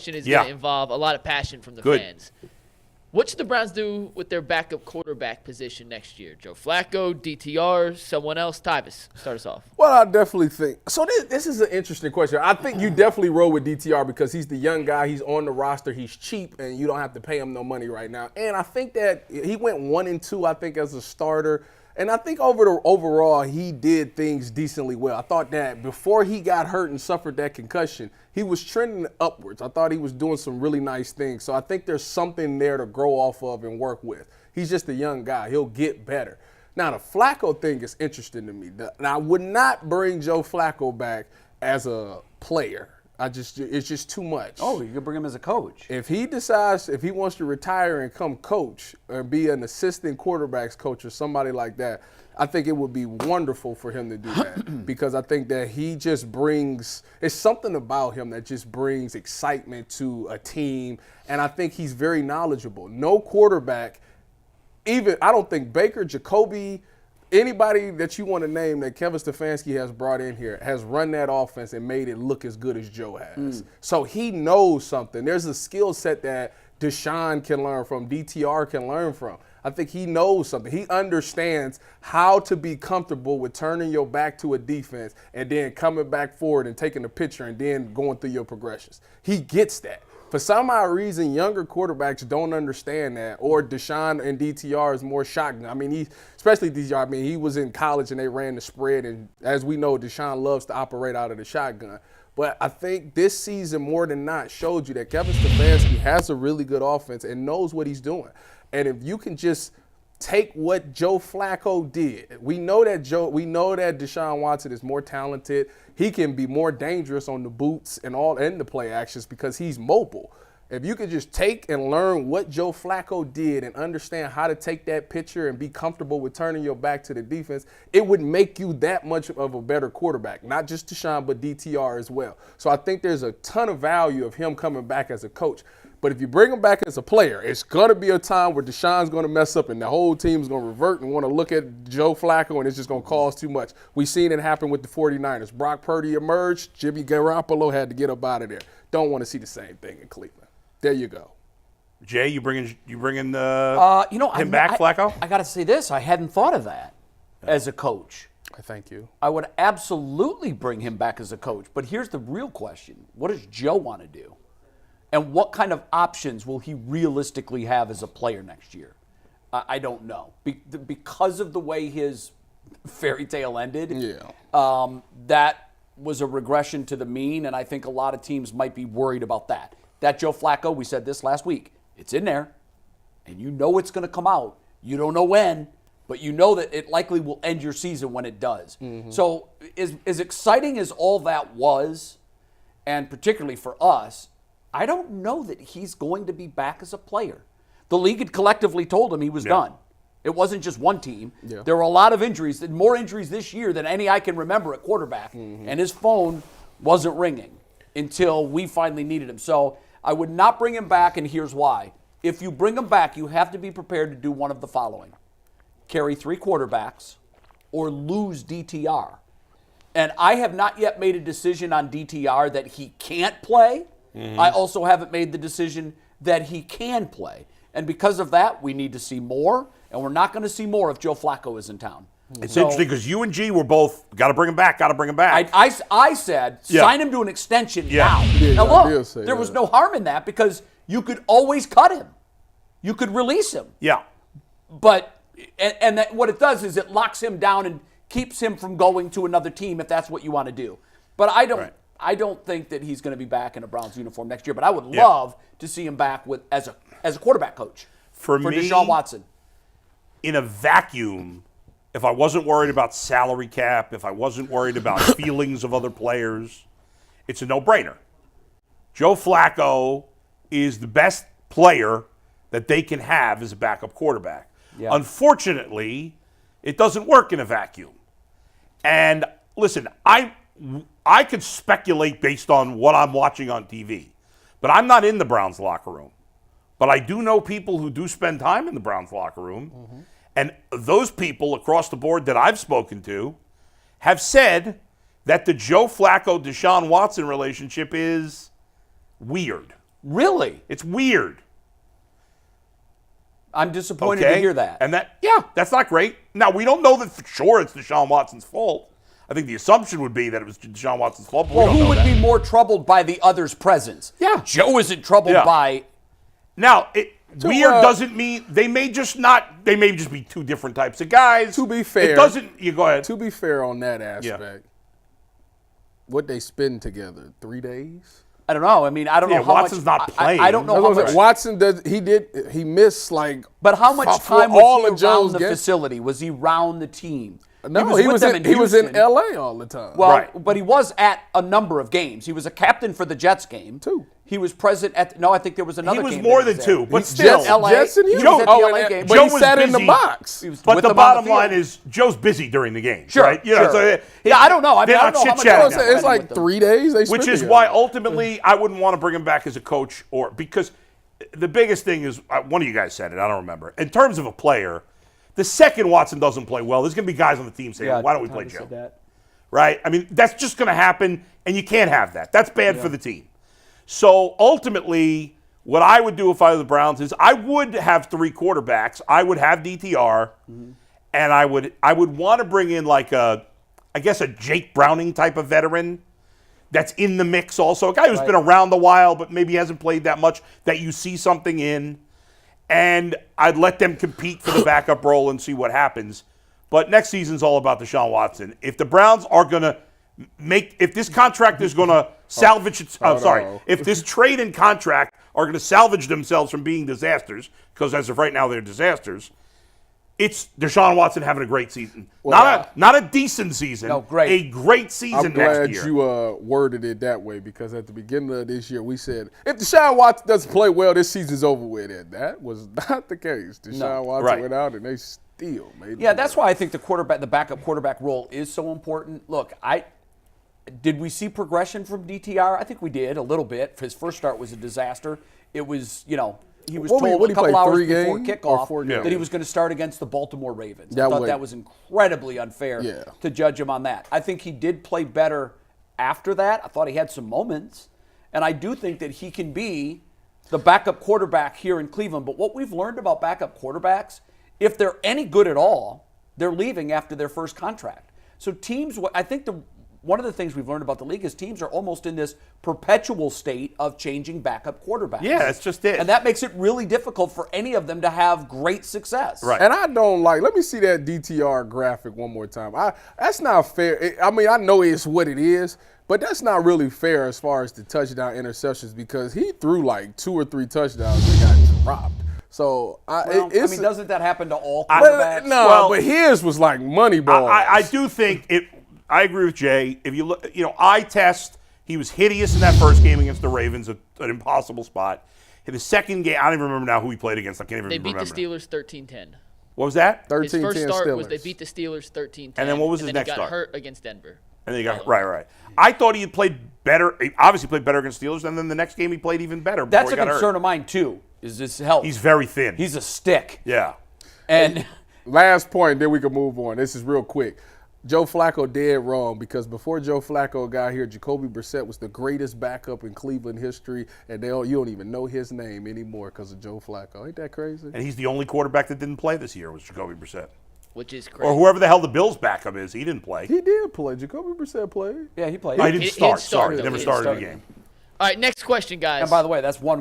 is going to involve a lot of passion from the fans. What should the Browns do with their backup quarterback position next year? Joe Flacco, DTR, someone else? Tyvis, start us off. Well, I definitely think – so this is an interesting question. I think you definitely roll with DTR because he's the young guy. He's on the roster. He's cheap, and you don't have to pay him no money right now. And I think that he went 1-2, I think, as a starter. And I think overall, he did things decently well. I thought that before he got hurt and suffered that concussion, he was trending upwards. I thought he was doing some really nice things. So I think there's something there to grow off of and work with. He's just a young guy. He'll get better. Now, the Flacco thing is interesting to me. Now, I would not bring Joe Flacco back as a player. It's just too much. Oh, you could bring him as a coach. If he decides, if he wants to retire and come coach or be an assistant quarterbacks coach or somebody like that, I think it would be wonderful for him to do that because I think that he just brings, it's something about him that just brings excitement to a team, and I think he's very knowledgeable. No quarterback, even, I don't think Baker, Jacoby, anybody that you want to name that Kevin Stefanski has brought in here has run that offense and made it look as good as Joe has. So he knows something. There's a skill set that Deshaun can learn from, DTR can learn from. I think he knows something. He understands how to be comfortable with turning your back to a defense and then coming back forward and taking a picture and then going through your progressions. He gets that. For some odd reason, younger quarterbacks don't understand that, or Deshaun and DTR is more shotgun. I mean, especially DTR, I mean, he was in college and they ran the spread, and as we know, Deshaun loves to operate out of the shotgun. But I think this season, more than not, showed you that Kevin Stefanski has a really good offense and knows what he's doing. And if you can just take what Joe Flacco did, we know that Deshaun Watson is more talented. He can be more dangerous on the boots and the play actions because he's mobile. If you could just take and learn what Joe Flacco did and understand how to take that picture and be comfortable with turning your back to the defense, it would make you that much of a better quarterback, not just Deshaun, but DTR as well. So I think there's a ton of value of him coming back as a coach. But if you bring him back as a player, it's going to be a time where Deshaun's going to mess up and the whole team's going to revert and want to look at Joe Flacco, and it's just going to cause too much. We've seen it happen with the 49ers. Brock Purdy emerged. Jimmy Garoppolo had to get up out of there. Don't want to see the same thing in Cleveland. There you go. Jay, you bringing him back, Flacco? I got to say this. I hadn't thought of that as a coach. Thank you. I would absolutely bring him back as a coach. But here's the real question. What does Joe want to do? And what kind of options will he realistically have as a player next year? I don't know. Because of the way his fairy tale ended, that was a regression to the mean, and I think a lot of teams might be worried about that. That Joe Flacco, we said this last week, it's in there, and you know it's going to come out. You don't know when, but you know that it likely will end your season when it does. Mm-hmm. So as exciting as all that was, and particularly for us, I don't know that he's going to be back as a player. The league had collectively told him he was done. It wasn't just one team. Yeah. There were a lot of injuries, more injuries this year than any I can remember at quarterback. Mm-hmm. And his phone wasn't ringing until we finally needed him. So I would not bring him back, and here's why. If you bring him back, you have to be prepared to do one of the following. Carry 3 quarterbacks or lose DTR. And I have not yet made a decision on DTR that he can't play. Mm-hmm. I also haven't made the decision that he can play. And because of that, we need to see more, and we're not going to see more if Joe Flacco is in town. It's interesting because you and G were both, got to bring him back. I said, sign him to an extension now. Now look, there was no harm in that because you could always cut him. You could release him. Yeah. But, and that, what it does is it locks him down and keeps him from going to another team if that's what you want to do. But I don't think that he's going to be back in a Browns uniform next year, but I would love to see him back as a quarterback coach for me, Deshaun Watson. In a vacuum, if I wasn't worried about salary cap, if I wasn't worried about feelings of other players, it's a no-brainer. Joe Flacco is the best player that they can have as a backup quarterback. Yeah. Unfortunately, it doesn't work in a vacuum. And listen, I could speculate based on what I'm watching on TV, but I'm not in the Browns locker room. But I do know people who do spend time in the Browns locker room, mm-hmm. and those people across the board that I've spoken to have said that the Joe Flacco-Deshaun Watson relationship is weird. Really? It's weird. I'm disappointed to hear that. And that's not great. Now, we don't know that for sure it's Deshaun Watson's fault. I think the assumption would be that it was Deshaun Watson's fault, but well, we don't who know would be more troubled by the other's presence? Yeah. Joe isn't troubled by... Now, weird doesn't mean they may just be two different types of guys. To be fair, it doesn't. You go ahead. To be fair on that aspect, what they spend together, 3 days? I don't know. I mean, I don't know how Watson's much. not playing. I don't know how much. Watson does. He missed like. But how much time was he around the facility? Was he around the team? No, he was in L.A. all the time. Well, but he was at a number of games. He was a captain for the Jets game. 2. He was present at. No, I think there was another game. He was more than 2, but still. Jets and he was at the LA game. But he sat in the box. But the bottom line is Joe's busy during the game. Sure, right? So I don't know. I mean, I don't know how much. It's like 3 days. Which is why ultimately I wouldn't want to bring him back as a coach, because the biggest thing is one of you guys said it. I don't remember. In terms of a player. The second Watson doesn't play well, there's going to be guys on the team saying, why don't we play Joe? Right? I mean, that's just going to happen, and you can't have that. That's bad for the team. So ultimately, what I would do if I were the Browns is I would have 3 quarterbacks. I would have DTR, and I would want to bring in like a Jake Browning type of veteran that's in the mix also. A guy who's been around a while, but maybe hasn't played that much, that you see something in. And I'd let them compete for the backup role and see what happens. But next season's all about Deshaun Watson. If the Browns are going to if this contract is going to salvage if this trade and contract are going to salvage themselves from being disasters, because as of right now they're disasters, it's Deshaun Watson having a great season. Not a decent season. No, great. A great season next year. I'm glad you worded it that way, because at the beginning of this year we said, if Deshaun Watson doesn't play well, this season's over with. And that was not the case. Deshaun Watson went out and they still made it. That's why I think the backup quarterback role is so important. Look, did we see progression from DTR? I think we did a little bit. His first start was a disaster. It was, he was told a couple hours before kickoff that he was going to start against the Baltimore Ravens. I thought that was incredibly unfair to judge him on that. I think he did play better after that. I thought he had some moments. And I do think that he can be the backup quarterback here in Cleveland. But what we've learned about backup quarterbacks, if they're any good at all, they're leaving after their first contract. So teams, I think one of the things we've learned about the league is teams are almost in this perpetual state of changing backup quarterbacks. Yeah, that's just it. And that makes it really difficult for any of them to have great success. Right. And I don't let me see that DTR graphic one more time. That's not fair. I mean, I know it's what it is, but that's not really fair as far as the touchdown interceptions, because he threw like 2 or 3 touchdowns and got dropped. So, doesn't that happen to all quarterbacks? But his was like money balls. I do think it. I agree with Jay. If you look, eye test, he was hideous in that first game against the Ravens, an impossible spot. In the second game, I don't even remember now who he played against. I can't even remember. They beat the Steelers 13-10. What was that? 13-10 His first start Steelers. was they beat the Steelers 13-10. And then what was his next start? He got hurt against Denver. And then he got right. I thought he had played better. He obviously played better against Steelers, and then the next game he played even better. That's a concern of mine too. Is his health? He's very thin. He's a stick. Yeah. And last point, then we can move on. This is real quick. Joe Flacco dead wrong, because before Joe Flacco got here, Jacoby Brissett was the greatest backup in Cleveland history, and you don't even know his name anymore because of Joe Flacco. Ain't that crazy? And he's the only quarterback that didn't play this year was Jacoby Brissett. Which is crazy. Or whoever the hell the Bills' backup is, he didn't play. He did play. Jacoby Brissett played. Yeah, he played. No, he didn't start. Sorry, Never started the game. All right, next question, guys. And by the way, that's one